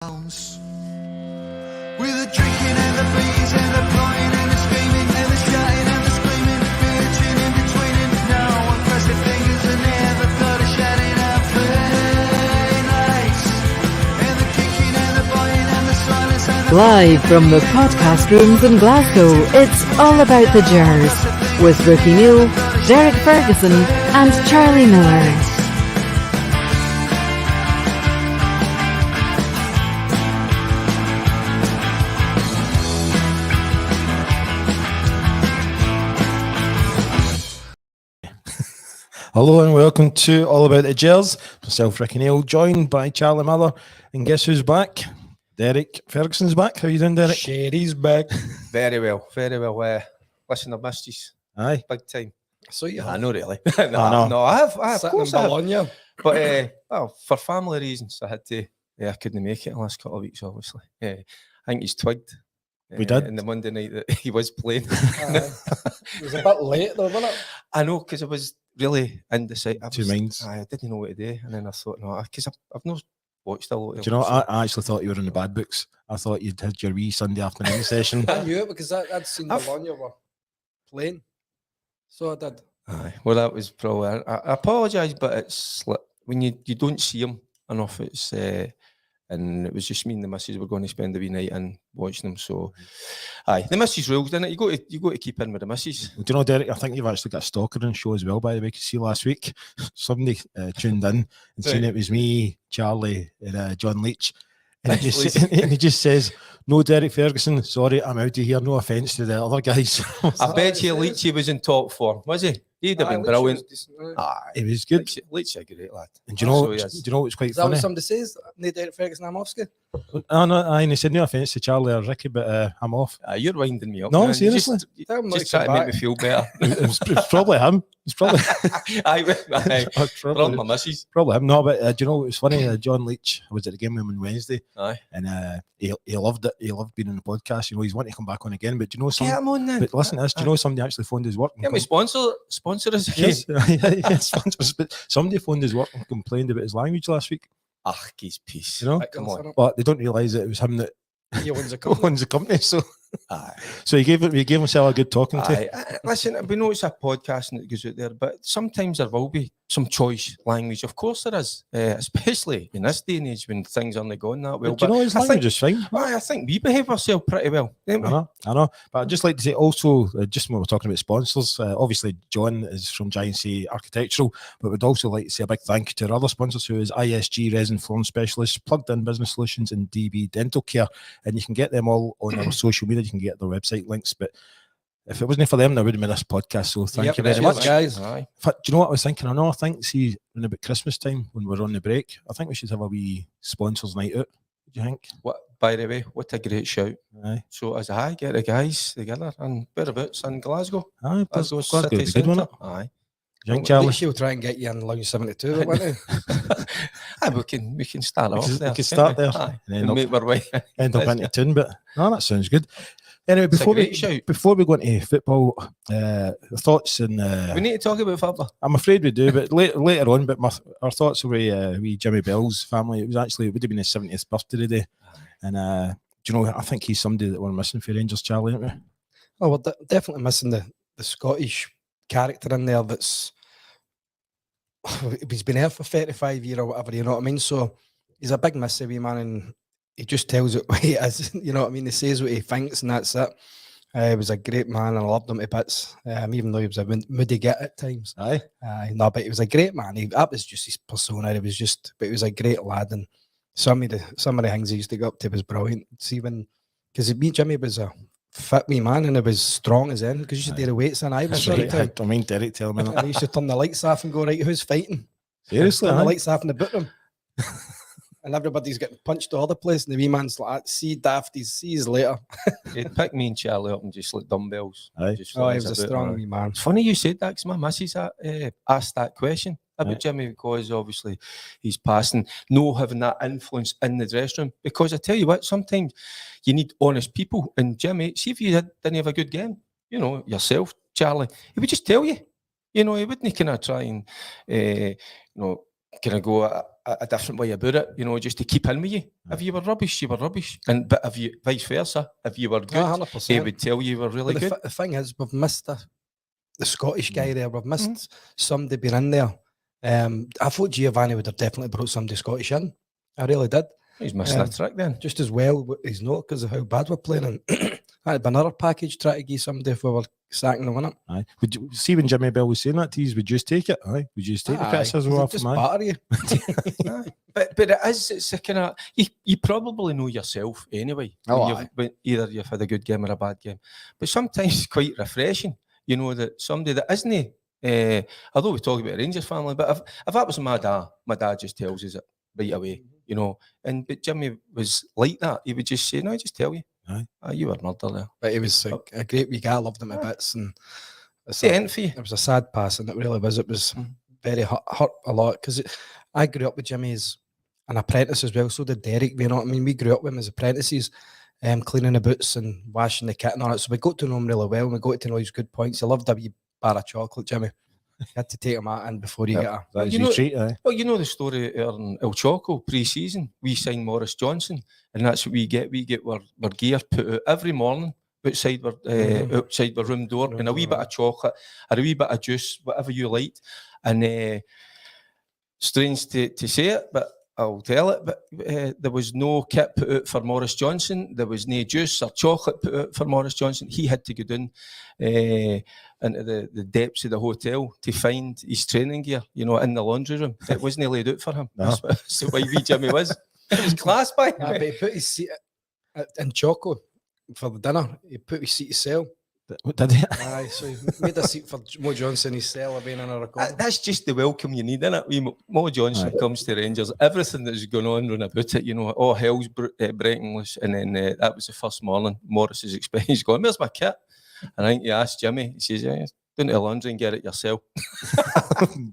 With the drinking and the bees and the blowing and the screaming and the shouting and the screaming, bitching in between it. Now one press their fingers and never thought of shouting out play nights. And the kicking and the biting and the silence and the... Live from the podcast rooms in Glasgow, it's all about the Gers with Ricki Neill, Derek Ferguson and Charlie Miller. Hello and welcome to All About the Gers. Myself, Ricki Neill, joined by Charlie Miller. And guess who's back? Derek Ferguson's back. How you doing, Derek? Sherry's back. Very well, very well. Listen, I've missed you. Aye. Big time. So you I know, really. no, I have. Of Sitting course in I have. Bologna. But, well, for family reasons, I had to... I couldn't make it the last couple of weeks, obviously. I think he's twigged. We did. In the Monday night that he was playing. It was a bit late though, wasn't it? I know, because I was really indecisive. Two minds. I didn't know what to do. And then I thought, no, because I've not watched a lot of Do you know, I actually thought you were in the bad books. I thought you'd had your wee Sunday afternoon session. I knew it because I'd seen Bologna were playing. So I did. Aye. Well, that was probably... I apologise, but it's like, when you don't see him enough, it's... and it was just me and the missus were going to spend the wee night and watching them. So, aye, the missus rules, didn't it? You got to keep in with the missus. Do you know, Derek, I think you've actually got a stalker on show as well, by the way. You see last week, somebody tuned in and seen it was me, Charlie, and John Leach. And he just says, no, Derek Ferguson, sorry, I'm out of here. No offence to the other guys. I bet you Leachy was in top form, was he? He'd have been brilliant. He was good. Leachy a great lad. And do you know what's quite Is that funny? what somebody says? No Derek Ferguson, I'm off ski? And he said, no offence to Charlie or Ricky, but I'm off. You're winding me up. No, man. seriously. Just trying to make me feel better. It's probably him. It's probably Probably my missus. Probably him. No, but do you know what's funny? John Leach was at the game with him on Wednesday. Aye. And he loved it. He loved being on the podcast. You know, he's wanting to come back on again. But do you know Get him on then. But listen to this. Do you know somebody actually phoned his work? Get me sponsor us again. Yes, sponsors. But somebody phoned his work and complained about his language last week. He's peace. You know, come on. But they don't realise that it was him that He owns a company. owns the company. So, Aye. So he gave himself a good talking to. Listen, we know it's a podcast and it goes out there, but sometimes there will be some choice language. Of course there is, especially in this day and age when things aren't going that well. But do you know his language is fine? I think we behave ourselves pretty well, don't we? I know. But I'd just like to say also, just when we're talking about sponsors, obviously John is from Giant Sea Architectural, but we'd also like to say a big thank you to our other sponsors, who is ISG Resin Flooring Specialists, Plugged In Business Solutions and DB Dental Care. And you can get them all on our social media. You can get their website links. But if it wasn't for them, there wouldn't have been this podcast. So thank you very much, guys. Do you know what I was thinking? I think, see, in about Christmas time when we're on the break, I think we should have a wee sponsors night out. What do you think? By the way, what a great shout. Aye. So as I get the guys together and whereabouts in Glasgow. Aye, Glasgow Glasgow City a good one. Aye. Do you think, Charlie? She'll try and get you in Lounge 72, won't he? We can start off there. We can start there. Aye. And make our way. end up into tune, but no, that sounds good. Anyway, before we go into football, thoughts and we need to talk about football. I'm afraid we do, but later on. But our thoughts were Jimmy Bell's family. It would have been his 70th birthday today, and do you know? I think he's somebody that we're missing for Rangers, Charlie, aren't we? Oh, we're definitely missing the Scottish character in there. He's been here for 35 years or whatever. You know what I mean? So he's a big miss, wee man, and he just tells it what he is, you know what I mean? He says what he thinks, and that's it. He was a great man, and I loved him to bits, even though he was a moody git at times. Aye. No, but he was a great man. That was just his persona. But he was a great lad, and some of the things he used to go up to was brilliant. See, because Jimmy was a fit wee man, and he was strong as in, because you used to do the weights in Ibrox. I mean, Derek, tell me And he used to turn the lights off and go, right, who's fighting? Seriously, turn the lights off in the boot room. And everybody's getting punched all the place, and the wee man's like, see dafties, see you later. He'd pick me and Charlie up and just like dumbbells. Aye. Just He was a strong wee man. It's funny you said that, because my missus asked that question about Jimmy, because obviously he's passing, no having that influence in the dressing room. Because I tell you what, sometimes you need honest people. And Jimmy, see if you didn't have a good game, you know, yourself, Charlie, he would just tell you. You know, he wouldn't kind of try and, kind of go a different way about it, you know, just to keep in with you. If you were rubbish, you were rubbish. But if you, vice versa, if you were good, 100%. he would tell you were really good. The thing is, we've missed the Scottish guy there. We've missed somebody being in there. I thought Giovanni would have definitely brought somebody Scottish in. I really did. He's missing a trick then. Just as well, he's not, because of how bad we're playing. And that'd be another package try to give somebody if we were sacking them, wouldn't it? Aye. Would you see when Jimmy Bell was saying that to you? Would you just take it? Aye. Would you just take the criticism off just him? batter you. But it's a kind of, you probably know yourself anyway. When either you've had a good game or a bad game. But sometimes it's quite refreshing, you know, that somebody that isn't, although we talk about a Rangers family, but if that was my dad just tells us it right away, you know. But Jimmy was like that. He would just say, no, just tell you. Aye. You were murder there. But he was a great wee guy. I loved him a bits. And it was a sad passing. It really was. It was very hurt a lot, because I grew up with Jimmy as an apprentice as well. So did Derek. You know what I mean? We grew up with him as apprentices, cleaning the boots and washing the kit and all that. So we got to know him really well, and we got to know his good points. I loved a wee bar of chocolate, Jimmy. Had to take him out in before he got That is you his know, treat, aye. Well, you know the story in El Choco pre-season. We signed Maurice Johnson, and that's what we get. We get our gear put out every morning outside our room door, and a wee bit of chocolate or a wee bit of juice, whatever you liked. And strange to say it, but I'll tell it. But there was no kit put out for Maurice Johnson. There was no juice or chocolate put out for Maurice Johnson. He had to go down into the depths of the hotel to find his training gear, you know, in the laundry room. It wasn't laid out for him. No. That's the way wee Jimmy was. It was class by But he put his seat in Choco for the dinner. He put his seat in his cell. What did he? Aye, so he made a seat for Mo Johnson in his cell of being in a record. That's just the welcome you need, innit? Wee Mo Johnson comes to Rangers, everything that's going on round about it, you know, all hell's breaking loose. And then that was the first morning. Morris is expecting, he's going, where's my kit? And I think you asked Jimmy, he says, yeah, down to the laundry and get it yourself.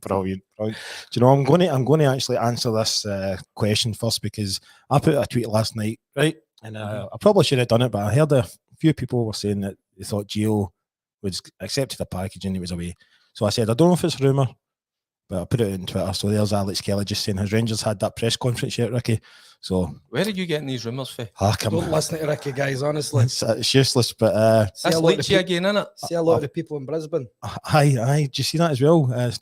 Brilliant. Do you know, I'm going to actually answer this question first, because I put a tweet last night, right? And I probably should have done it, but I heard a few people were saying that they thought Gio was accepted the package and he was away. So I said, I don't know if it's rumour, but I put it on Twitter. So there's Alex Kelly just saying, has Rangers had that press conference yet, Ricky? So where are you getting these rumours for? Don't listen to Ricky, guys, honestly. It's useless, but That's Leachy again, innit? See a lot of the people in Brisbane. Aye, do you see that as well?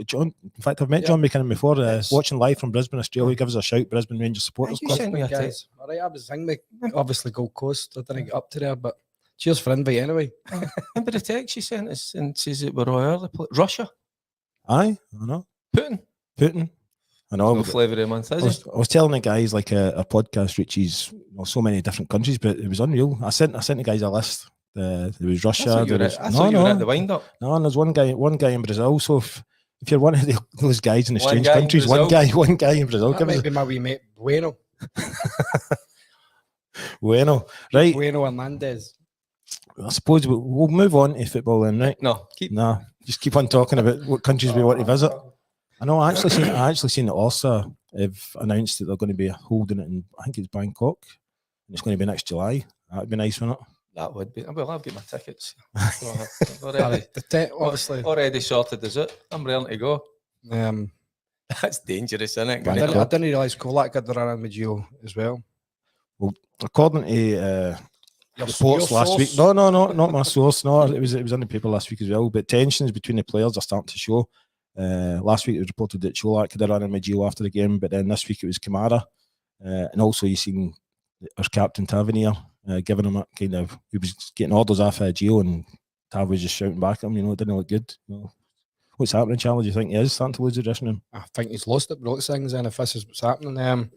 John, in fact, I've met John McKinnon before, watching live from Brisbane, Australia. Give us a shout, Brisbane Rangers Supporters You Club. sent me a Guys, text. all right, I was thinking, obviously Gold Coast. I didn't get up to there, but cheers for invite anyway. Remember the text she sent us and says that we're all early. Russia? Aye, I know. Putin? I know. No flavour of the month, is it? I was telling the guys, like a podcast, Richie's, so many different countries, but it was unreal. I sent the guys a list. There was Russia. I thought you were at the wind-up. No, and there's one guy in Brazil. So if you're one of those guys in the One strange guy in countries, one guy in Brazil. That might be my wee mate, Bueno. Bueno, right. Bueno Hernandez. I suppose we'll move on to football then, right? No, Just keep on talking about what countries we want to visit. I know. I actually seen that Orsa have announced that they're going to be holding it in, I think it's Bangkok, and it's going to be next July. That'd be nice, wouldn't it? that would be. Well, I've got my tickets. Obviously. Already sorted, is it? I'm ready to go. That's dangerous, isn't it? I didn't realise Kolak had the run in with Gio as well. Well, according to reports your last source? week, no, not my source. No, it was in the paper last week as well. But tensions between the players are starting to show. Last week it was reported that Cholak had a run in with Gio after the game, but then this week it was Kamara, and also you seen our captain Tavernier giving him a kind of, he was getting orders off Gio, and Tav was just shouting back at him. It didn't look good. What's happening, Charlie? Do you think he is starting to lose the dressing room? I think he's lost it, brought things in if this is what's happening.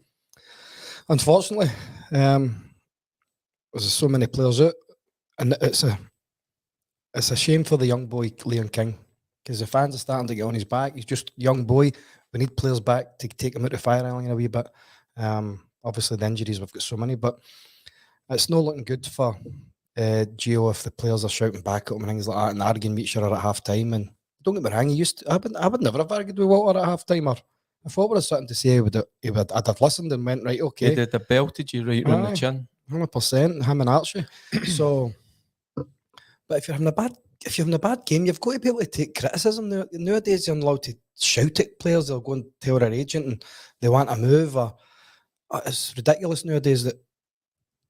Unfortunately, there's so many players out, and it's a shame for the young boy Leon King, because the fans are starting to get on his back. He's just a young boy. We need players back to take him out of fire island a wee bit. Obviously the injuries, we've got so many, but it's not looking good for Gio if the players are shouting back at him and things like that and arguing with each other at half time. And don't get me wrong, I would never have argued with Walter at half time, or if Walter had something to say, I'd have listened and went, right, okay. He did the belted you right on the chin. 100%, him and Archie. So, but if you're having a bad game, you've got to be able to take criticism. Nowadays, you're allowed to shout at players. They'll go and tell their agent, and they want a move. Or it's ridiculous nowadays that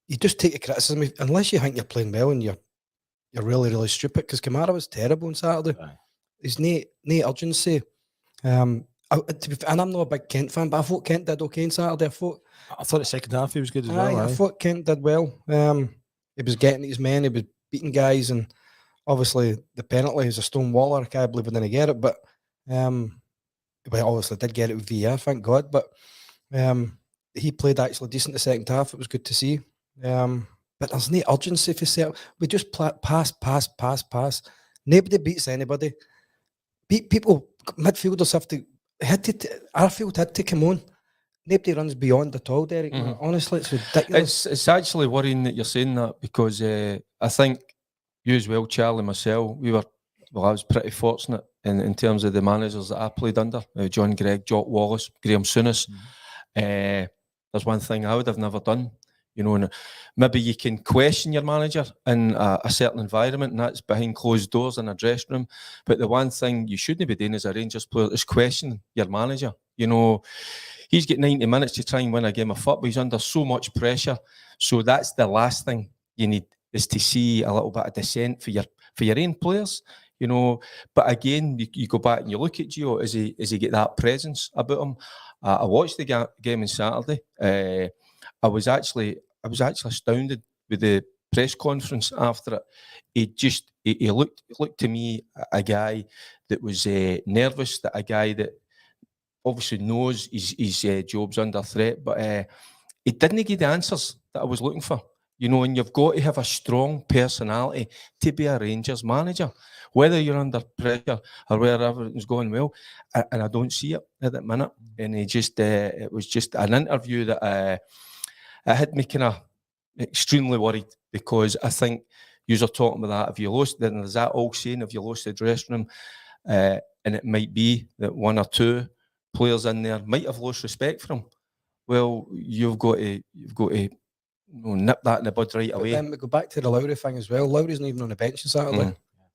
you just take the criticism unless you think you're playing well, and you're really, really stupid. Because Kamara was terrible on Saturday. Aye. There's no urgency. And I'm not a big Kent fan, but I thought Kent did okay on Saturday. I thought the second half he was good as I well. thought Kent did well. He was getting his men, he was beating guys, and obviously the penalty is a stone waller. I can't believe we didn't get it, but obviously did get it with VAR, thank God. But he played actually decent the second half. It was good to see. But there's no urgency for Celtic. We just pass. Nobody beats anybody. People, midfielders have to. Arfield had to come on. Nobody runs beyond at all, Derek. Honestly, it's ridiculous. It's actually worrying that you're saying that, because I think you as well, Charlie, myself, I was pretty fortunate in terms of the managers that I played under. John Gregg, Jock Wallace, Graham Souness. There's one thing I would have never done. And maybe you can question your manager in a certain environment, and that's behind closed doors in a dressing room. But the one thing you shouldn't be doing as a Rangers player is questioning your manager. He's got 90 minutes to try and win a game of football. He's under so much pressure. So that's the last thing you need, is to see a little bit of dissent for your own players. But again, you go back and you look at Gio. Is he get that presence about him? I watched the game on Saturday. I was actually astounded with the press conference after it. He looked to me a guy that was nervous, that a guy that obviously knows his job's under threat, but he didn't give the answers that I was looking for. And you've got to have a strong personality to be a Rangers manager, whether you're under pressure or whether everything's going well. And I don't see it at that minute. And it was just an interview that it had me kind of extremely worried, because I think you're talking about that. If you lost, then there's that old saying, if you lost the dressing room, and it might be that one or two players in there might have lost respect for him. Well, you've got to nip that in the bud right away. Then we go back to the Lowry thing as well. Lowry's not even on the bench on Saturday.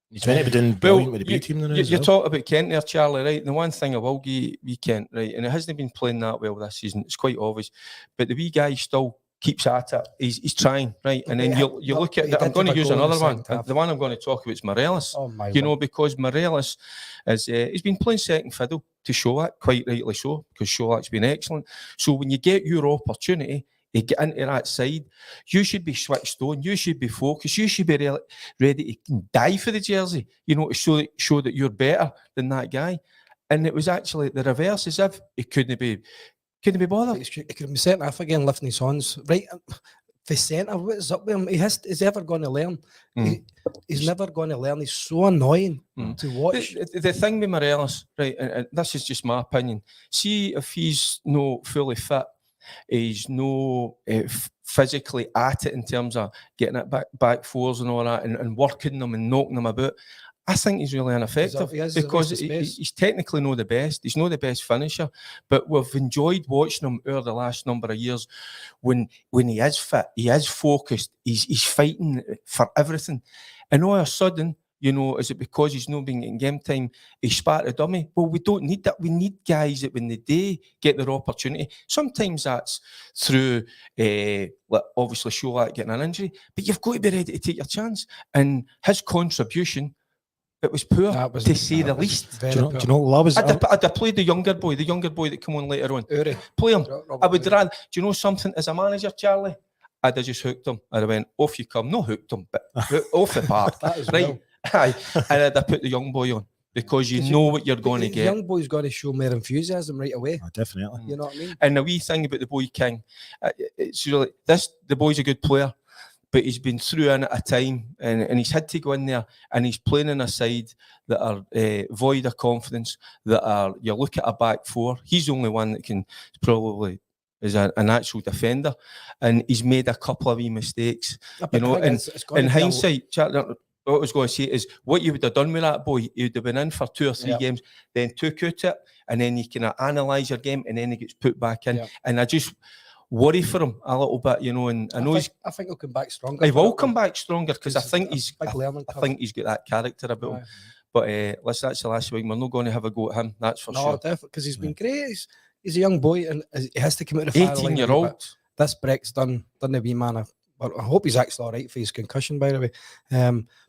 He's meant to be doing brilliant with the B team. You talk about Kent there, Charlie, right? And the one thing I will give you Kent, right, and it hasn't been playing that well this season. It's quite obvious, but the wee guy still keeps at it. He's trying, right? And then you look at. I'm going to use another one. The one I'm going to talk about is Morelos. Oh my! Because Morelos he's been playing second fiddle to Sholak, quite rightly so, because Sholak's been excellent. So when you get your opportunity to get into that side, you should be switched on. You should be focused. You should be ready to die for the jersey. To show that you're better than that guy. And it was actually the reverse, as if he couldn't be bothered. He could be centre half again, lifting his hands. Right, the centre, what is up with him? He's ever going to learn. He's never going to learn. He's so annoying to watch. The thing with Morelos, right, and this is just my opinion. See, if he's no fully fit, he's no physically at it in terms of getting it back fours and all that, and working them and knocking them about. I think he's really ineffective because he's technically not the best. He's not the best finisher, but we've enjoyed watching him over the last number of years. When he is fit, he is focused. He's fighting for everything, and all of a sudden, is it because he's not being in game time? He spat a dummy. Well, we don't need that. We need guys that when they get their opportunity, sometimes that's through obviously Sholak getting an injury, but you've got to be ready to take your chance. And his contribution, it was poor, to say the least. Do you know what I was? I'd have played the younger boy that come on later on. Play him. I would rather. Do you know something? As a manager, Charlie, I'd have just hooked him. I'd have went, off you come. Not hooked him, but off the park. Right? Aye. And I'd have put the young boy on, because you know what you're going to get. The young boy's got to show more enthusiasm right away. Oh, definitely. You know what I mean? And the wee thing about the boy King, it's really the boy's a good player, but he's been through in at a time, and he's had to go in there, and he's playing in a side that are void of confidence, you look at a back four, he's the only one that can probably is a natural defender, and he's made a couple of wee mistakes. In hindsight, what I was going to say is, what you would have done with that boy, he would have been in for 2 or 3 games, then took out it, and then you can analyse your game, and then he gets put back in. And I just worry for him a little bit, and I think he'll come back stronger. He will come back stronger, because I think he's got that character about him. But listen, that's the last week. We're not going to have a go at him. That's for No, sure. definitely, because he's been great. He's a young boy, and he has to come out of the fire line a wee 18-year-old. bit. This Breck's done a wee man. I hope he's actually all right for his concussion, by the way.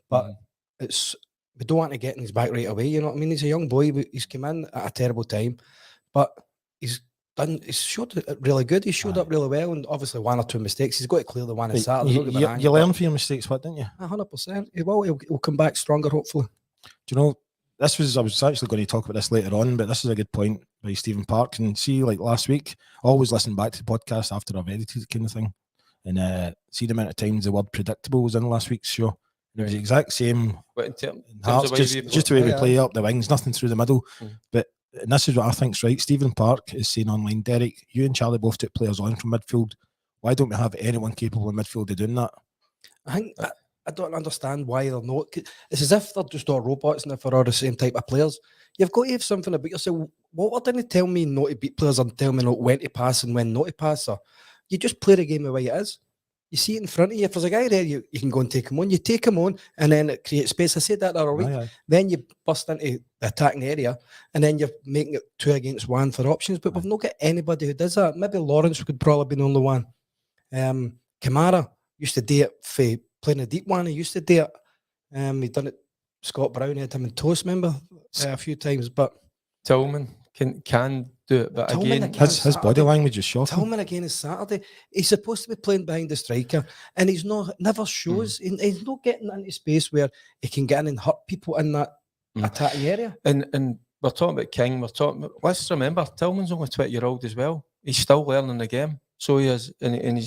But we don't want to get in his back right away. You know what I mean? He's a young boy. He's come in at a terrible time, but he's showed it really good. He showed up really well, and obviously one or two mistakes. He's got to clear the one on Saturday. You learn from your mistakes, what, didn't you? 100%. He'll come back stronger, hopefully. Do you know, I was actually going to talk about this later on, but this is a good point by Stephen Park. And see, like last week, I always listen back to the podcast after I've edited kind of thing. And see the amount of times the word predictable was in last week's show. And it was the exact same. Hearts, just the way we play up the wings, nothing through the middle. But and this is what I think's right. Stephen Park is saying online, Derek, you and Charlie both took players on from midfield. Why don't we have anyone capable in midfield of doing that? I think I don't understand why they're not. It's as if they're just all robots and if they're all the same type of players. You've got to have something about yourself. What didn't tell me not to beat players and tell me not when to pass and when not to pass? Or you just play the game the way it is. You see it in front of you. If there's a guy there, you can go and take him on. You take him on, and then it creates space. I said that the other week. Then you bust into the attacking area, and then you're making it 2 against 1 for options. But we've not got anybody who does that. Maybe Lawrence could probably be the only one. Kamara used to do it for playing a deep one. He used to do it. He done it. Scott Brown had him in toast, remember, a few times. But Tillman can do it, but Tillman again, his body language is shocking. Tillman again is Saturday. He's supposed to be playing behind the striker, and he's never shows. He's not getting into space where he can get in and hurt people in that attacking area. And we're talking about King. Let's remember, Tillman's only 20-year-old as well. He's still learning the game, so he is, and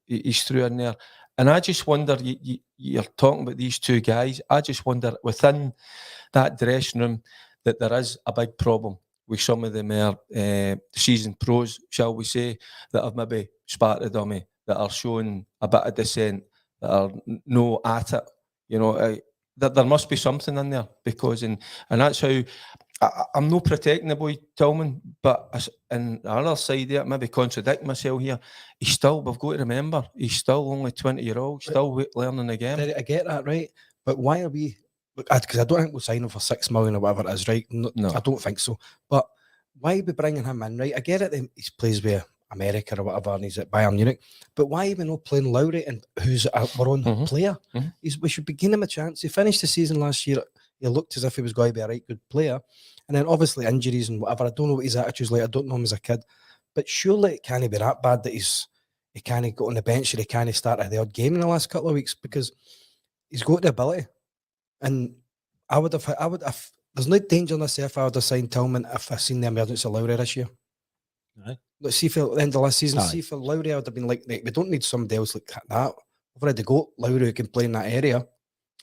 he's through in there. And I just wonder, you're talking about these two guys. I just wonder within that dressing room that there is a big problem with some of them seasoned pros, shall we say, that have maybe sparked a dummy, that are showing a bit of dissent, that are no at it. You know, that there must be something in there, because and that's how I'm not protecting the boy Tillman, but on the other side there, maybe contradict myself here. We've got to remember, he's still only 20-year-old, still learning the game. I get that, right? But why are we? Because I don't think we'll sign him for 6 million or whatever it is, right? No, I don't think so. But why are we bringing him in, right? I get it, he plays with America or whatever, and he's at Bayern Munich. But why are we not playing Lowry, and who's our own player? We should be giving him a chance. He finished the season last year. He looked as if he was going to be a right good player. And then obviously injuries and whatever. I don't know what his attitude's like. I don't know him as a kid. But surely it can't be that bad that he can't go on the bench or he can't start the odd game in the last couple of weeks, because he's got the ability. And I would have, there's no danger in this if I would have signed Tillman if I seen the emergence of Lowry this year. Right. Let's see for the end of last season, see for Lowry, I would have been like, we don't need somebody else like that. We've already got Lowry who can play in that area.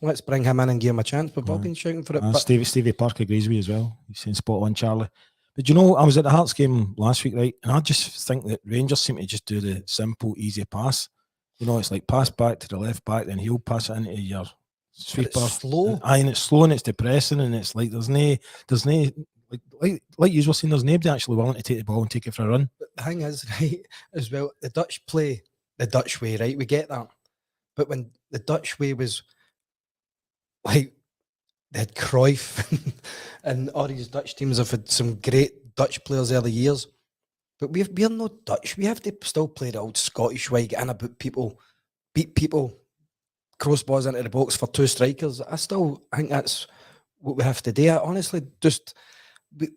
Let's bring him in and give him a chance. But I've been shouting for it. But Stevie Park agrees with you as well. He's saying spot on, Charlie. But you know, I was at the Hearts game last week, right? And I just think that Rangers seem to just do the simple, easy pass. You know, it's like pass back to the left back, then he'll pass it into your sweeper. It's slow. And it's slow and it's depressing, and it's like there's no like you were saying, there's nobody actually willing to take the ball and take it for a run. But the thing is, right, as well, the Dutch play the Dutch way, right? We get that. But when the Dutch way was like, they had Cruyff and all these Dutch teams have had some great Dutch players early years. But we're not Dutch. We have to still play the old Scottish way, get in about people, beat people, crossbars into the box for 2 strikers. I think that's what we have to do. Honestly, just we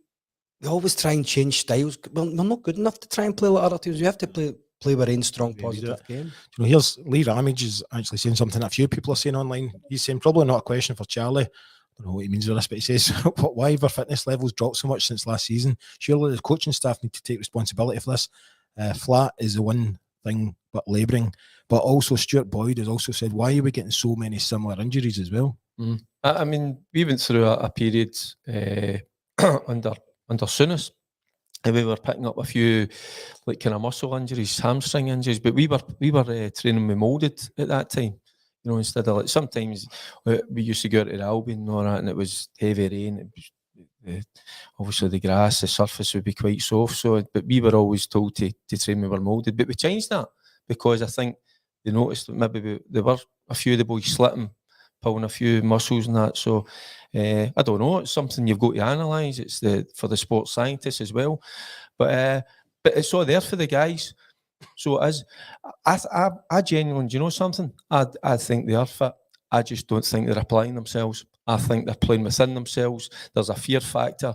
always try and change styles. We're not good enough to try and play like other teams. We have to play with a strong, positive game. You know, here's Lee Ramage is actually saying something a few people are saying online. He's saying probably not a question for Charlie. I don't know what he means with this, but he says, why have our fitness levels dropped so much since last season? Surely the coaching staff need to take responsibility for this. Flat is the one thing, but labouring. But also Stuart Boyd has also said, why are we getting so many similar injuries as well? I mean, we went through a period under Souness. And we were picking up a few like kind of muscle injuries, hamstring injuries, but we were training with moulded at that time. You know, instead of like sometimes we used to go out to the Albion and all that, and it was heavy rain. It was, obviously the grass, the surface would be quite soft. But we were always told to train we were moulded. But we changed that because I think they noticed that maybe there were a few of the boys slipping pulling a few muscles and that. So I don't know. It's something you've got to analyse. It's for the sports scientists as well. But it's all there for the guys. So it is. I genuinely, do you know something? I think they are fit. I just don't think they're applying themselves. I think they're playing within themselves. There's a fear factor.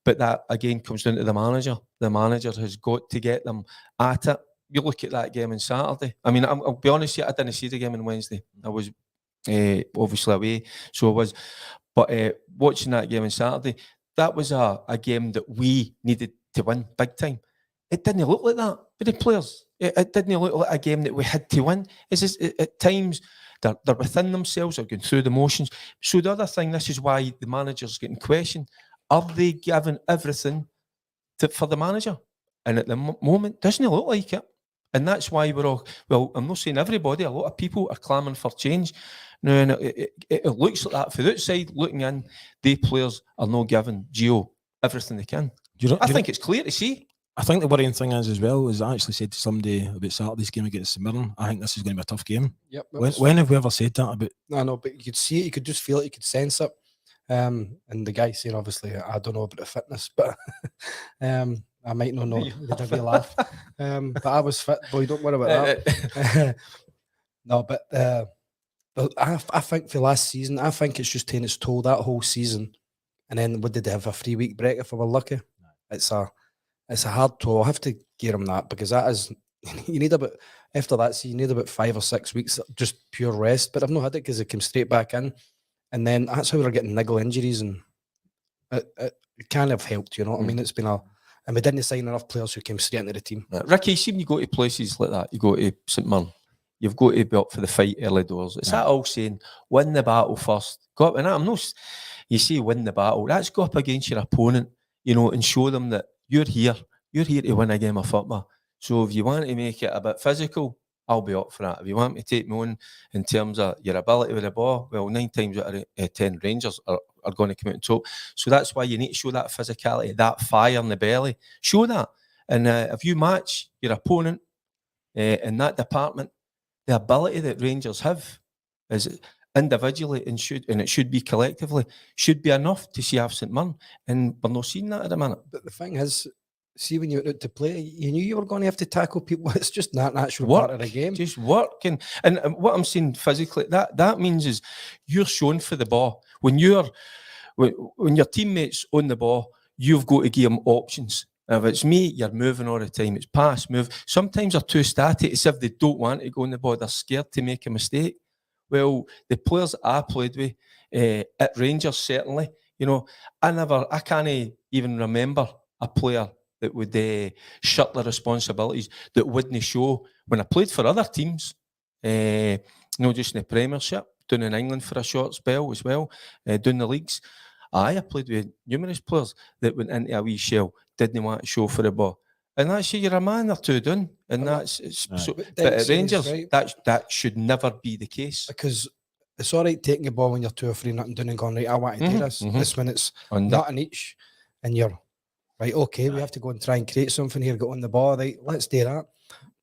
But that, again, comes down to the manager. The manager has got to get them at it. You look at that game on Saturday. I mean, I'll be honest with you, I didn't see the game on Wednesday. I was obviously away, so I was. But watching that game on Saturday, that was a game that we needed to win big time. It didn't look like that with the players. It didn't look like a game that we had to win. It's just, at times, they're within themselves, they're going through the motions. So the other thing, this is why the manager's getting questioned. Are they giving everything for the manager? And at the moment, doesn't it look like it? And that's why we're all, well, I'm not saying everybody, a lot of people are clamouring for change. Now, and it looks like that. For the outside, looking in, the players are not giving Gio everything they can. I think it's clear to see. I think the worrying thing is as well, is I actually said to somebody about Saturday's game against St Mirren, I think this is going to be a tough game. Yep. When have we ever said that about? I know, but you could see it, you could just feel it, you could sense it. And the guy saying, obviously, I don't know about the fitness, but I might not know. He did a wee laugh. But I was fit, boy, don't worry about that. No, but I think for last season, I think it's just taken its toll that whole season. And then what did they have, a 3-week break if we were lucky? It's a hard toll. I have to give him that, because that is, you need about, after that season, you need about 5 or 6 weeks just pure rest. But I've not had it because it came straight back in. And then that's how we were getting niggle injuries, and it kind of helped, you know what I mean? It's been and we didn't sign enough players who came straight into the team. Ricky, see when you go to places like that, you go to St Mirren, you've got to be up for the fight early doors. It's that old saying, win the battle first. Go up, and I'm not, you say win the battle, that's go up against your opponent, you know, and show them that you're here to win a game of football. So if you want to make it a bit physical, I'll be up for that. If you want me to take me on in terms of your ability with the ball, well, 9 times out of 10 Rangers are going to come out on top. So that's why you need to show that physicality, that fire in the belly. Show that. And if you match your opponent in that department, the ability that Rangers have is individually and it should be collectively, should be enough to see off St Mirren. And we're not seeing that at the minute. But the thing is, see, when you went out to play, you knew you were going to have to tackle people. It's just not natural part of the game. Just working. And what I'm saying physically, that means is you're shown for the ball. When your teammates on the ball, you've got to give them options. If it's me, you're moving all the time. It's pass, move. Sometimes they're too static. It's if they don't want to go on the ball. They're scared to make a mistake. Well, the players I played with at Rangers, certainly, you know, I can't even remember a player that would shut their responsibilities, that wouldn't show. When I played for other teams, not just in the Premiership, down in England for a short spell as well, down the leagues, I played with numerous players that went into a wee shell, didn't want to show for the ball. And that's you're a man or two done. And that's so, but at Rangers, right, that should never be the case. Because it's all right taking the ball when you're 2 or 3 nothing down and going, right, I want to do this. This when it's nothing each, and you're right, okay, we have to go and try and create something here, get on the ball, right, let's do that.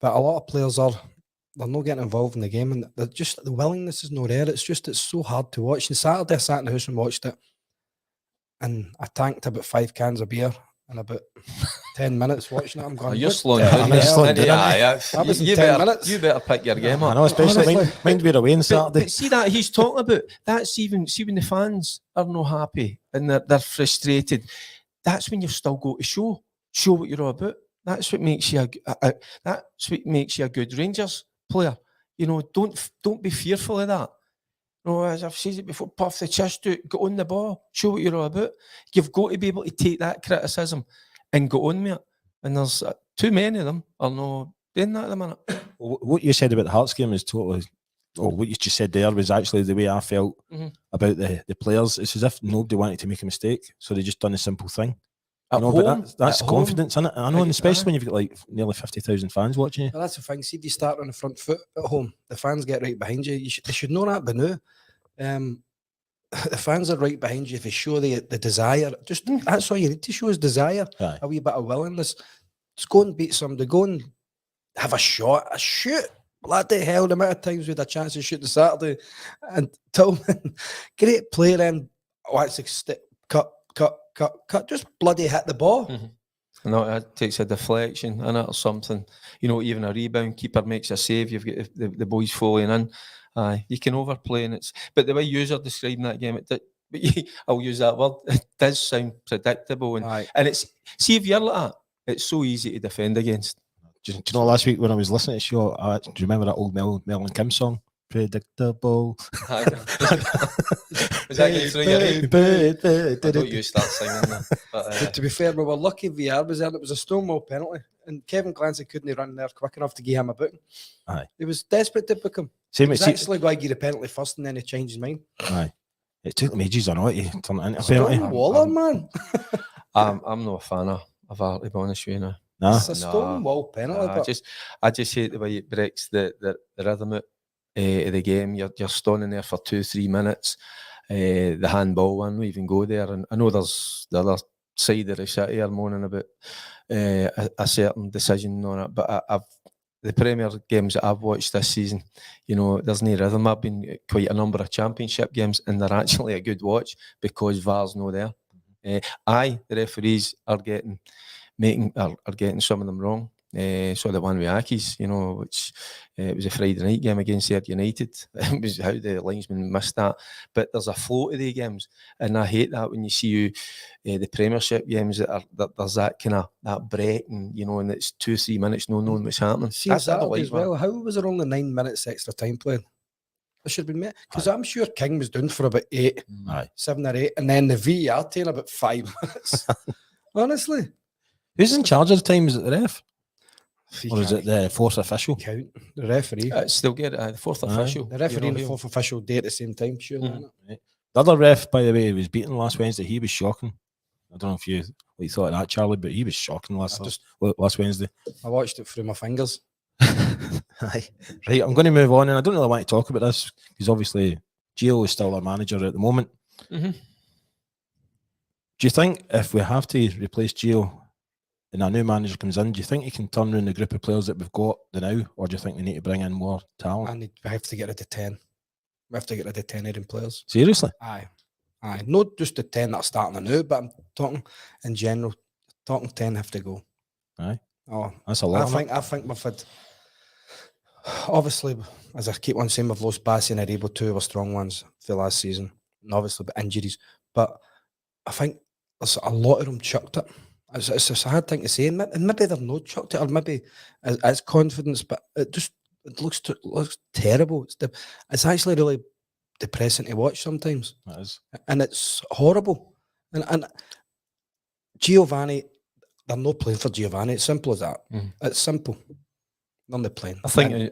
But a lot of players they're not getting involved in the game, and they're just, the willingness is not there. It's so hard to watch. And Saturday I sat in the house and watched it, and I tanked about 5 cans of beer in about 10 minutes watching it. I'm going, you're slowing down. That was in 10 minutes. You better pick your game up. I know, especially mind we're away on Saturday. But see that he's talking about, that's even, see when the fans are not happy and they're frustrated, that's when you've still got to show what you're all about. That's what makes you a good Rangers player. You know, don't be fearful of that. You know, as I've said it before, puff the chest out, get on the ball, show what you're all about. You've got to be able to take that criticism and go on with it. And there's too many of them are not doing that at the minute. What you said about the Hearts game is totally, what you just said there was actually the way I felt about the players. It's as if nobody wanted to make a mistake, so they just done a simple thing. You know, but that's confidence, isn't it? I know, and especially when you've got like nearly 50,000 fans watching you. Well, that's the thing. See, if you start on the front foot at home, the fans get right behind you. They should know that by now. The fans are right behind you if you show the desire. Just that's all you need to show is desire, a wee bit of willingness. Just go and beat somebody. Go and have a shot, a shoot. bloody hell, the amount of times we had a chance to shoot the Saturday. And Tillman, great player, and actually cut, just bloody hit the ball. No, it takes a deflection in it or something. Even a rebound, keeper makes a save, you've got the boys falling in. You can overplay, and but the way you're describing that game, I'll use that word, it does sound predictable. And it's, see, if you're like that, it's so easy to defend against. Do you know last week when I was listening to the show, do you remember that old Mel and Kim song? Predictable. Was that you through your head? I don't you start singing that. But to be fair, we were lucky VR was there. It was a Stonewall penalty, and Kevin Clancy couldn't run there quick enough to give him a booking. Aye. He was desperate to book him. He was actually going to give the penalty first, and then he changed his mind. Aye. It took him ages, I know, to turn it into a penalty. Stonewaller, man. I'm not a fan of that, to be honest with you now. Nah. It's a Stonewall penalty. I just hate the way it breaks the rhythm out of the game. You're standing there for 2-3 minutes. The handball one, we even go there. And I know there's the other side of the city are moaning about a certain decision on it, but the Premier games that I've watched this season, there's no rhythm. I've been at quite a number of Championship games, and they're actually a good watch because VAR's no there. The referees are getting some of them wrong. So the one with Aki's, which it was a Friday night game against Ayr United. It was how the linesman missed that. But there's a flow to the games, and I hate that when you see the Premiership games that there's that kind of that break, and and it's 2-3 minutes no knowing what's happening. See, that's that as well. How was there only 9 minutes extra time playing? There should have been, because I'm sure King was doing for about 8, 7 or 8, and then the VAR taking about 5 minutes. Honestly, who's in charge of the times at the ref? Or is it the fourth official? Count the referee. Still get the fourth official. The referee and the fourth official day at the same time. Sure. The other ref, by the way, was beaten last Wednesday. He was shocking. I don't know if you thought of that, Charlie, but he was shocking last Wednesday. I watched it through my fingers. Right, I'm going to move on, and I don't really want to talk about this because obviously Gio is still our manager at the moment. Do you think if we have to replace Gio and a new manager comes in, do you think he can turn around the group of players that we've got now, or do you think we need to bring in more talent? We have to get rid of 10. We have to get rid of 10 Aaron players. Seriously? Aye. Not just the 10 that are starting now, but I'm talking in general. 10 have to go. Aye. Oh, that's a lot. I think we've had. Obviously, as I keep on saying, we've lost Bassi and Aribo, 2 of our strong ones for last season, and obviously the injuries. But I think there's a lot of them chucked it. It's a hard thing to say, and maybe they've not chucked it, or maybe it's confidence, but it looks terrible. It's actually really depressing to watch sometimes. It is, and it's horrible. And Giovanni, they're not playing for Giovanni. It's simple as that. It's simple. They're not playing. I think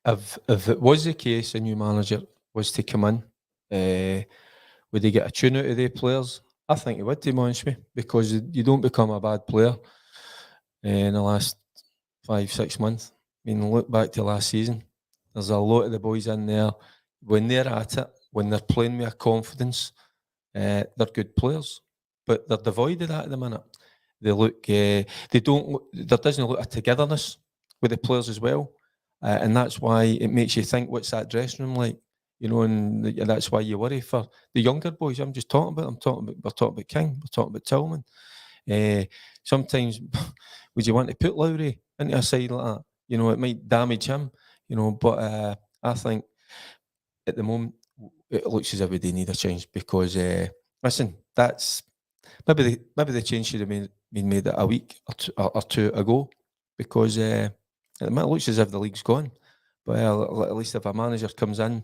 if it was the case, a new manager was to come in, would they get a tune out of their players? I think it would, to be honest with me, because you don't become a bad player in the last 5-6 months. I mean, look back to last season. There's a lot of the boys in there, when they're at it, when they're playing with a confidence, they're good players. But they're devoid of that at the minute. They look, there doesn't look a togetherness with the players as well. And that's why it makes you think, what's that dressing room like? And that's why you worry for the younger boys. We're talking about King, we're talking about Tillman. Sometimes, would you want to put Lowry into a side like that? It might damage him. But I think at the moment it looks as if we do need a change because listen, that's maybe the change should have been made a week or two ago because it looks as if the league's gone. Well, at least if a manager comes in,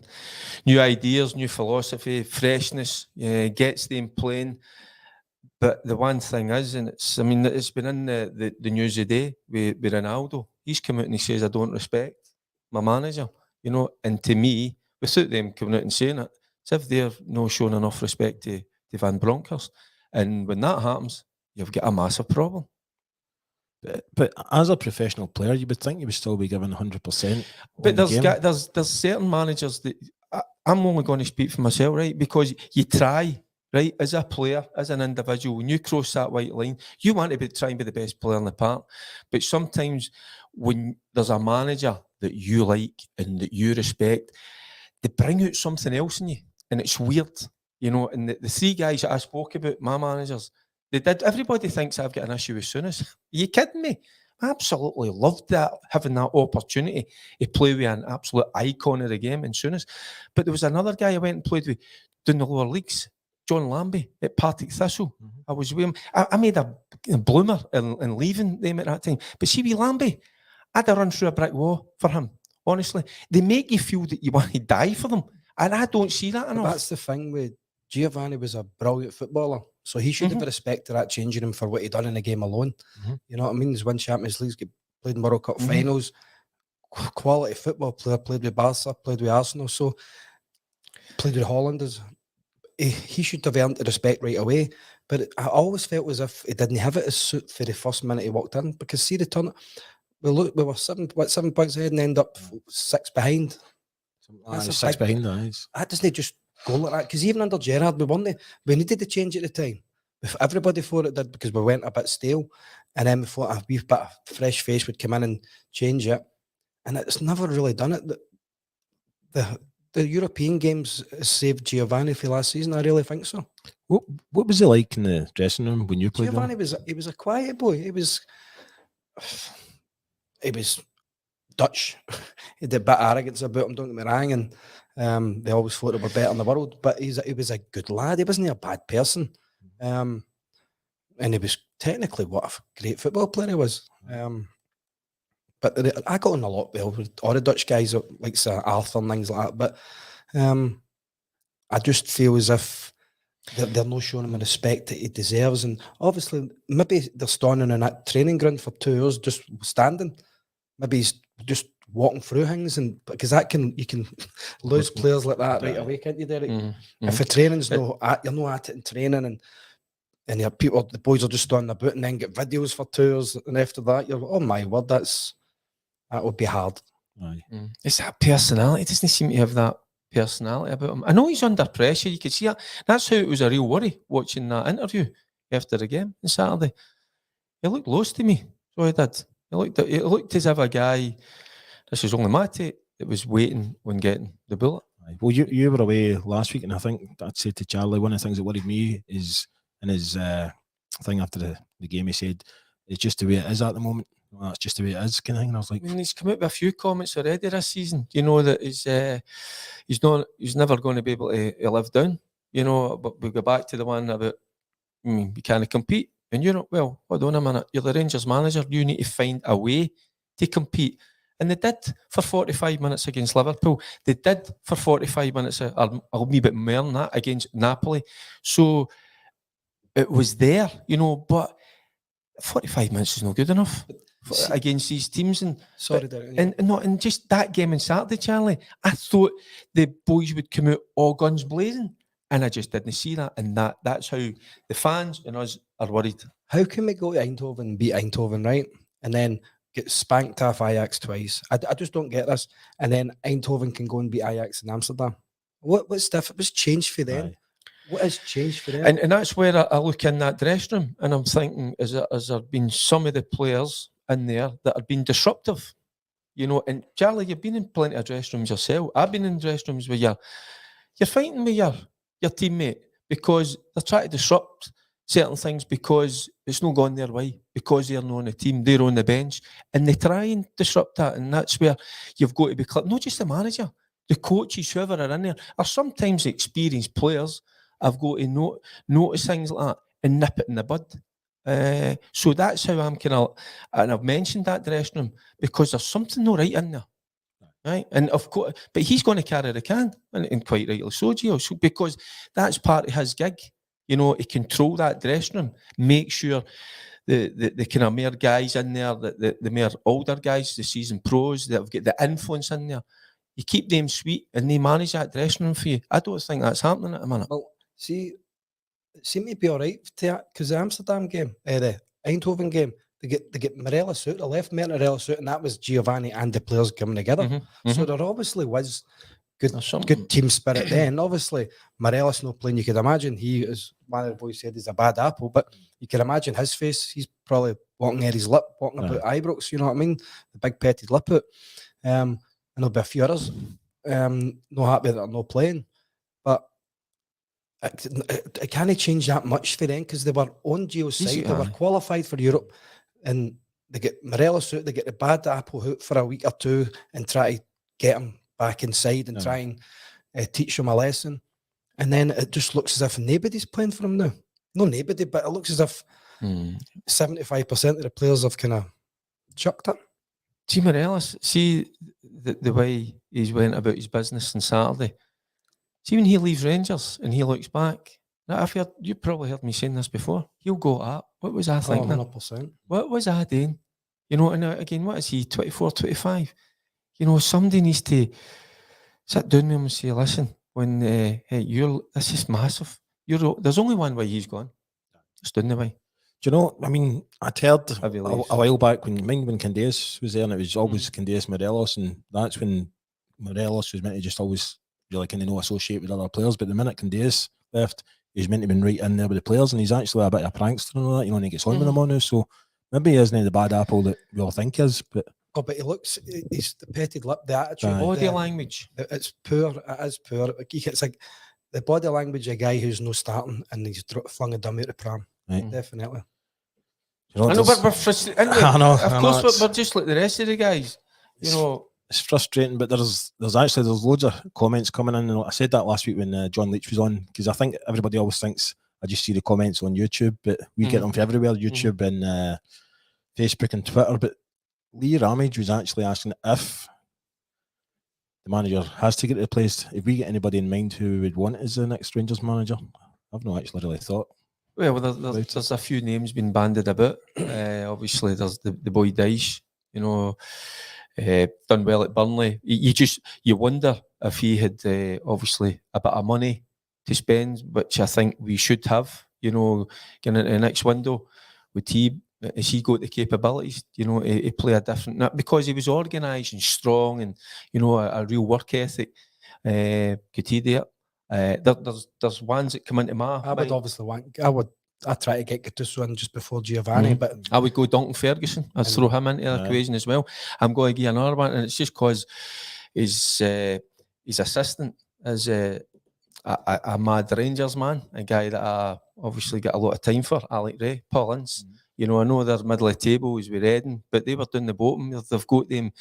new ideas, new philosophy, freshness, gets them playing. But the one thing is, and it's been in the news today with Ronaldo. He's come out and he says, I don't respect my manager. And to me, without them coming out and saying it, it's if they're not showing enough respect to Van Bronckhorst. And when that happens, you've got a massive problem. But as a professional player, you would think you would still be given 100%. But there's certain managers that I'm only going to speak for myself, right? Because you try, right, as a player, as an individual, when you cross that white line, you want to try and be the best player in the park. But sometimes when there's a manager that you like and that you respect, they bring out something else in you, and it's weird, you know. And the three guys that I spoke about, my managers, they did. Everybody thinks I've got an issue with Souness. Are you kidding me? I absolutely loved that, having that opportunity to play with an absolute icon of the game in Souness. But there was another guy I went and played with down the lower leagues, John Lambie at Partick Thistle. I was with him. I made a bloomer in leaving them at that time. But see, with Lambie, I had to run through a brick wall for him. Honestly, they make you feel that you want to die for them, and I don't see that enough. But that's the thing with Giovanni. Was a brilliant footballer, so he should have respect to that changing him for what he done in the game alone. You know what I mean? He's won Champions Leagues, played in World Cup finals, quality football player. Played with Barca, played with Arsenal, so played with Hollanders. He should have earned the respect right away. But I always felt as if he didn't have it as suit for the first minute he walked in, because see the turn. We were 7 points ahead and end up 6 behind. That's 6 behind, nice. That doesn't just go like that, because even under Gerrard, we needed to change at the time. Everybody thought it did, because we went a bit stale, and then we thought a wee bit of fresh face would come in and change it, and it's never really done it. The European games saved Giovanni for last season. I really think so. What was he like in the dressing room when you played? Giovanni was a quiet boy. He was Dutch. He had a bit of arrogance about him, don't get me wrong, and they always thought they were better in the world. But he was a good lad. He wasn't a bad person, and he was technically what a great football player he was. But I got on a lot with all the Dutch guys, like Sir Arthur and things like that. But I just feel as if they're not showing him the respect that he deserves. And obviously, maybe they're standing in that training ground for 2 hours just standing. Maybe he's just walking through things, and because you can lose players like that right away, can't you, Derek? If the training's you're not at it in training, and your people, the boys are just standing about and then get videos for 2 hours, and after that, you're like, oh my word, that would be hard. It's that personality. It doesn't seem to have that personality about him. I know he's under pressure. You could see that. That's how it was a real worry watching that interview after the game on Saturday. He looked lost to me. So he did. It looked as if a guy, this is only my take, that was waiting on getting the bullet. Well, you were away last week, and I think I'd say to Charlie, one of the things that worried me is in his thing after the game, he said, it's just the way it is at the moment. Well, that's just the way it is, kind of thing. And I was like, he's come out with a few comments already this season. You know that he's never going to be able to live down. You know, but we go back to the one about we can't compete. And you're not, well, hold on a minute. You're the Rangers manager. You need to find a way to compete. And they did for 45 minutes against Liverpool. They did for 45 minutes, a wee bit more than that, against Napoli. So it was there, you know, but 45 minutes is not good enough against these teams. And sorry, Derek. And just that game on Saturday, Charlie, I thought the boys would come out all guns blazing, and I just didn't see that. And that's how the fans and us are worried. How can we go to Eindhoven and beat Eindhoven, right? And then get spanked off Ajax twice? I just don't get this. And then Eindhoven can go and beat Ajax in Amsterdam. What's different? What's changed for them? Aye. What has changed for them? And that's where I look in that dressing room, and I'm thinking, has there been some of the players in there that have been disruptive? You know, and Charlie, you've been in plenty of dressing rooms yourself. I've been in dressing rooms where you're fighting with your teammate because they're trying to disrupt certain things because it's not going their way, because they're not on the team, they're on the bench, and they try and disrupt that. And that's where you've got to be clear. Not just the manager, the coaches, whoever are in there, are sometimes experienced players. I've got to notice things like that and nip it in the bud. So that's how I'm kind of, and I've mentioned that dressing room because there's something not right in there. Right, and of course, but he's going to carry the can, and quite rightly so, Gio, because that's part of his gig. You know, to control that dressing room, make sure the kind of more guys in there, the more older guys, the seasoned pros that have got the influence in there. You keep them sweet, and they manage that dressing room for you. I don't think that's happening at the minute. Well, see, it seemed to be all right because the Amsterdam game, the Eindhoven game, they get Morelos out. They left Morelos out, and that was Giovanni and the players coming together. So there obviously was good team spirit then. Obviously, Morelos not playing. You could imagine he is, one of the boys said he's a bad apple, but you can imagine his face. He's probably walking at his lip, walking about Ibrox. You know what I mean? The big petted lip out. And there'll be a few others not happy that they're not playing. But it can't change that much for them because they were on Gio's side. They were qualified for Europe, and they get Morelos out. They get the bad apple out for a week or two and try to get him back inside and try and teach him a lesson. And then it just looks as if nobody's playing for him now. No, nobody, but it looks as if 75% of the players have kind of chucked it. See Morelos, see the way he's went about his business on Saturday. See when he leaves Rangers and he looks back. Now, you've probably heard me saying this before. He'll go up. What was I thinking? 100%. What was I doing? You know, and again, what is he? 24, 25. You know, somebody needs to sit down with him and say, listen, when hey, this is massive. There's only one way he's gone. Just down the way. Do you know, I mean, I'd heard a while back when Candace was there, and it was always Candace Morelos, and that's when Morelos was meant to just always really kind of no associate with other players. But the minute Candace left, he's meant to be right in there with the players, and he's actually a bit of a prankster and all that, you know, and he gets on with them on now. So maybe he isn't the bad apple that we all think he is. But he looks, he's the petted lip, the attitude, body language. It's poor. It is poor. It's like the body language of a guy who's no starting and he's flung a dummy at the pram. Right. Definitely. You know, I know, but we're frustrated. I know. Of course, we're just like the rest of the guys. You know, it's frustrating, but there's loads of comments coming in. And I said that last week when John Leach was on, because I think everybody always thinks I just see the comments on YouTube, but we get them from everywhere, YouTube and Facebook and Twitter. But Lee Ramage was actually asking if the manager has to get replaced, if we get anybody in mind who would want as the next Rangers manager. I've not actually really thought. Well, there's a few names been bandied about. Obviously, there's the boy Dyche, you know, done well at Burnley. You wonder if he had obviously a bit of money to spend, which I think we should have, you know, getting into the next window. Has he got the capabilities, you know, to play a different, because he was organised and strong and, you know, a real work ethic. Could he do it? There's ones that come into my mind. I try to get Gattuso in just before Giovanni, but I would go Duncan Ferguson. I'd throw him into the equation as well. I'm going to give another one, and it's just because his assistant is a mad Rangers man, a guy that I obviously get a lot of time for. Alec Ray, Paul Ince. You know, I know they're middle of the table with Reading, but they were down the bottom. They've got them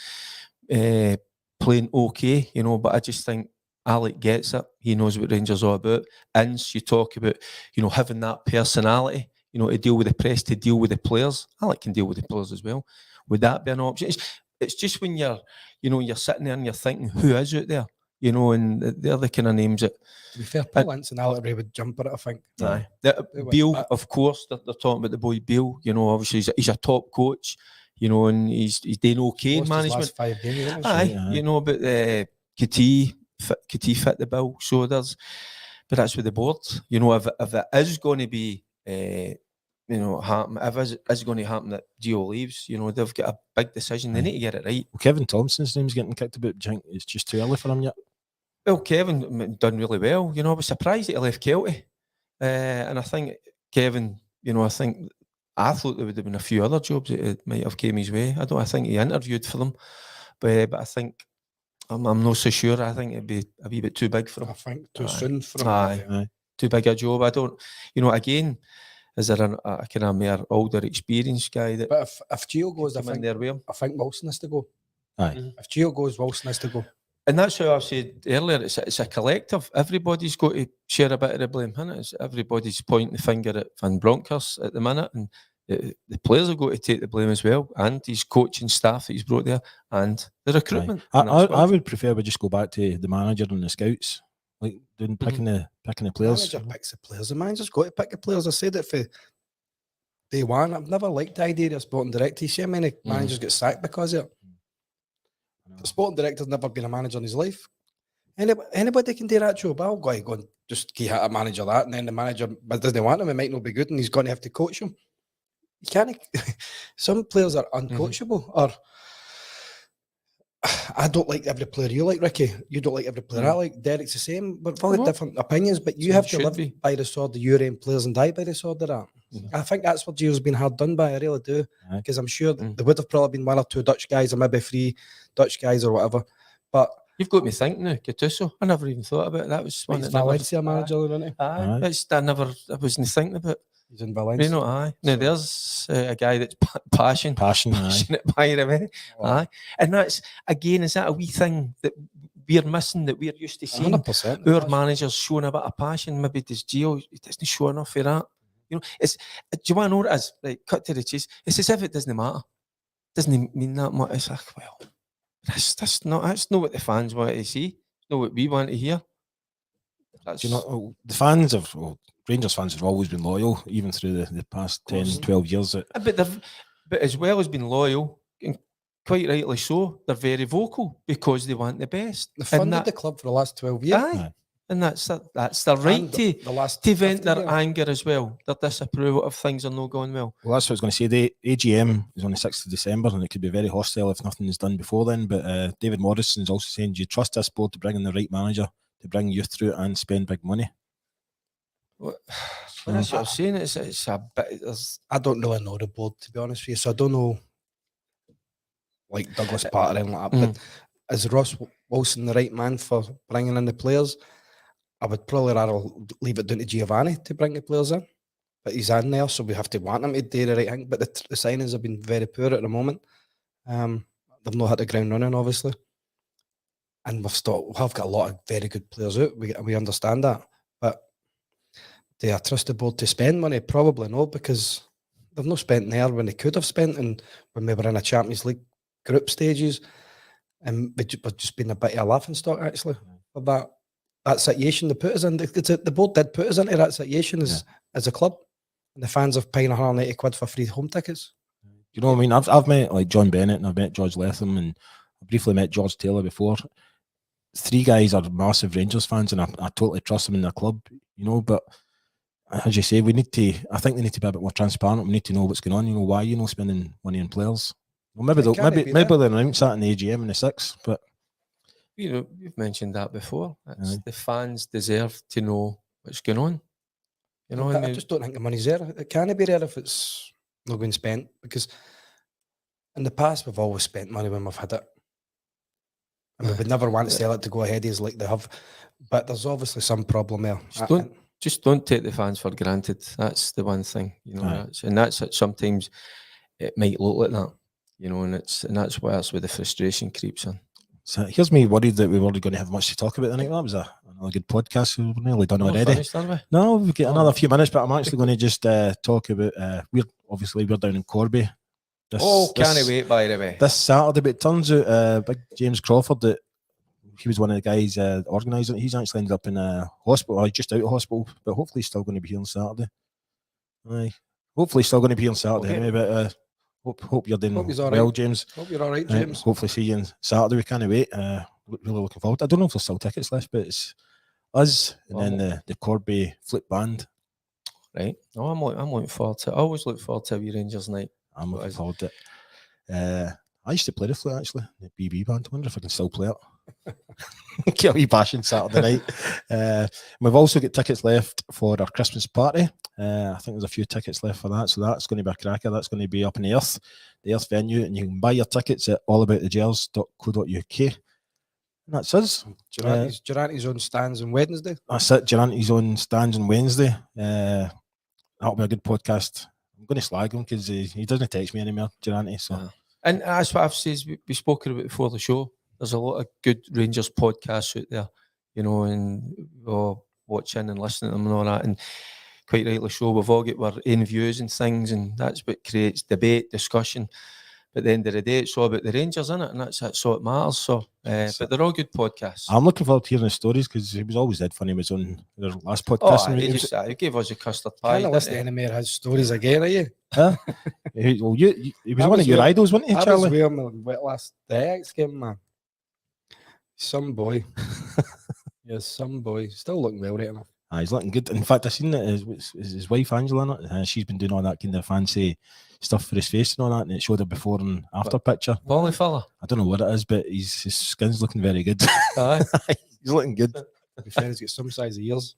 playing okay, you know, but I just think Alec gets it. He knows what Rangers are all about. Ince, you talk about, you know, having that personality, you know, to deal with the press, to deal with the players. Alec can deal with the players as well. Would that be an option? It's just when you're sitting there and you're thinking, who is out there? You know, and they're the kind of names that... To be fair, Paul Ince and Alec Ray would jump at it, I think. Aye. Beale, of course, they're talking about the boy Beale. You know, obviously he's a top coach, you know, and he's doing okay in management. His last 5 games, Aye, you know, but could he fit the bill? So but that's with the board. You know, if it is going to be, you know, happen, if it is going to happen that Gio leaves, you know, they've got a big decision. They need to get it right. Well, Kevin Thompson's name's getting kicked about. Do you think it's just too early for him yet? Well, Kevin done really well. You know, I was surprised that he left Kelty. And I think Kevin, you know, I thought there would have been a few other jobs that might have came his way. I think he interviewed for them. But I think, I'm not so sure. I think it'd be a wee bit too big for him. I think too soon for him. Aye. Too big a job. I don't, you know, again, is there a kind of more older, experienced guy that... But if Gio goes, I think Wilson has to go. Aye. If Gio goes, Wilson has to go. And that's how I said earlier, it's a collective. Everybody's got to share a bit of the blame, isn't it? Everybody's pointing the finger at Van Bronckhorst at the minute, and the players have got to take the blame as well, and his coaching staff that he's brought there, and the recruitment. I would prefer we just go back to the manager and the scouts, like doing picking the players. The manager picks the players. The manager's got to pick the players. I said it for day one. I've never liked the idea of sporting director. You see how many managers get sacked because of it? The sporting director's never been a manager in his life. Anybody can do that job. I'll go and just give a manager that, and then the manager doesn't want him. It might not be good, and he's going to have to coach him. You can't. Some players are uncoachable. Or I don't like every player you like, Ricky. You don't like every player I like. Derek's the same. We've all got different opinions, but you have to live by the sword of your own players and die by the sword of that. I think that's what Gio's been hard done by. I really do, Aye. because I'm sure there would have probably been 1 or 2 Dutch guys, or maybe 3 Dutch guys or whatever. But You've got me thinking now, Gattuso. I never even thought about it. That was one he's that never. Valencia manager, isn't he? Aye, that's I wasn't thinking about. He's in Valencia. You know, aye. Now So- there's a guy that's passion, Passion, aye. passionate by the way. Aye, and that's again, is that a wee thing that we're missing that we're used to seeing? 100%. Our managers showing a bit of passion. Maybe does Gio? He doesn't show enough of that. You know, it's. Do you want to know what it is? Right, cut to the chase. It's as if it doesn't matter. Doesn't mean that much. It's like, well, that's not what the fans want to see. It's not what we want to hear. That's, Do you know, the fans have, Rangers fans have always been loyal, even through the past 10, 12 years. But as well as being loyal, and quite rightly so, they're very vocal because they want the best. They And funded the club for the last 12 years. Aye. And that's their right And to the last vent 50 their years. anger as well, their disapproval if things are not going well. Well, that's what I was going to say. The AGM is on the 6th of December, and it could be very hostile if nothing is done before then. But David Morrison is also saying, do you trust this board to bring in the right manager to bring youth through it and spend big money? Well, that's what I'm saying. It's a bit. I don't really know the board, to be honest with you. So I don't know, like Douglas Parter and like that. But is Ross Wilson the right man for bringing in the players? I would probably rather leave it down to Giovanni to bring the players in. But he's in there, so we have to want him to do the right thing. But the signings have been very poor at the moment. They've not hit the ground running, obviously. And we have got a lot of very good players out. We understand that. But do I trust the board to spend money? Probably not, because they've not spent there when they could have spent, and when we were in a Champions League group stages, and we've just been a bit of a laughing stock actually for that situation they put us in. The board did put us into that situation as a club, and the fans have paying £180 for free home tickets. You know what I mean? I've met like John Bennett, and I've met George Latham, and I briefly met George Taylor before. 3 guys are massive Rangers fans, and I totally trust them in their club, you know. But as you say, I think they need to be a bit more transparent. We need to know what's going on, you know, why you're not spending money on players. Well, maybe they'll announce that in the AGM in the 6th, but You know, you've mentioned that before. The fans deserve to know what's going on. You know, I just don't think the money's there. It can't be there if it's not being spent, because in the past we've always spent money when we've had it, and we would never want to sell it to go ahead as like they have. But there's obviously some problem there. Just don't take the fans for granted. That's the one thing, you know. That's it. Sometimes it might look like that, you know, and that's where the frustration creeps in. So here's me worried that we weren't going to have much to talk about tonight. That was another good podcast. We're nearly done already. Finished, are we? No, we've got another few minutes, but I'm actually going to just talk about. We're down in Corby. Can't wait, by the way. This Saturday, but it turns out big James Crawford, that he was one of the guys organising it. He's actually ended up in a hospital, or just out of hospital, but hopefully he's still going to be here on Saturday. Hopefully he's still going to be here on Saturday anyway, but hope you're doing well, James. Hope you're all right, James. Hopefully see you on Saturday. We can't wait. Really looking forward. I don't know if there's still tickets left, but it's us and then the Corby Flip Band. Right. No, I'm looking forward to it. I always look forward to a wee Rangers night. I'm looking forward to it. I used to play the flute, actually, the BB band. I wonder if I can still play it. Get a wee bash on Saturday night. We've also got tickets left for our Christmas party. I think there's a few tickets left for that, so that's going to be a cracker. That's going to be up in the Earth venue, and you can buy your tickets at allaboutthegers.co.uk. And that's us. Durante's on stands on Wednesday. That's it. Durante's on stands on Wednesday. That'll be a good podcast. I'm going to slag him because he doesn't text me anymore, Durante. So. And that's what I've said. We spoke about before the show. There's a lot of good Rangers podcasts out there, you know, and we're watching and listening to them and all that. And quite rightly so, we've all got our own views and things, and that's what creates debate, discussion. But at the end of the day, it's all about the Rangers, isn't it? And that's all it matters. So, but they're all good podcasts. I'm looking forward to hearing the stories, because he was always dead funny. He was on their last podcast. He gave us a custard pie. Can't listen to any more of his stories again, are you? Huh? He was one of your idols, wasn't he, Charlie? I was wearing my wet last Ajax game, man. Some boy. Yes, some boy. Still looking well right now. He's looking good. In fact, I seen that his wife Angela in it. She's been doing all that kind of fancy stuff for his face and all that, and it showed a before and after picture. Volley fella. I don't know what it is, but his skin's looking very good. Aye. He's looking good. My friend's got some size of ears.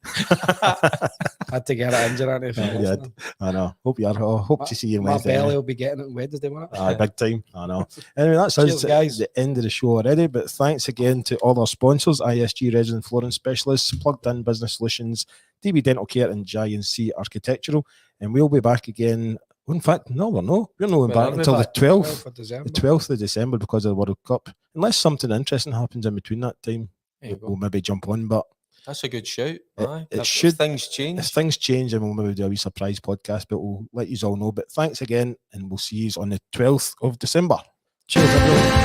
Had to get it injured on it. Yeah, I know. Hope you are. I hope to see you My Wednesday. belly will be getting it on Wednesday, won't it? Aye, big time. I know. Anyway, that's Cheers, us guys. at the end of the show already. But thanks again to all our sponsors: ISG Resin Flooring Specialists, Plugged In Business Solutions, DB Dental Care, and Giant Architectural. And we'll be back again. In fact, no, we're not. We're not back until the 12th. The 12th of December because of the World Cup. Unless something interesting happens in between that time, we'll maybe jump on. But that's a good shout. Aye. It If should. things change. If things change, then we'll maybe do a wee surprise podcast, but we'll let you all know. But thanks again, and we'll see you on the 12th of December. Cheers, everyone.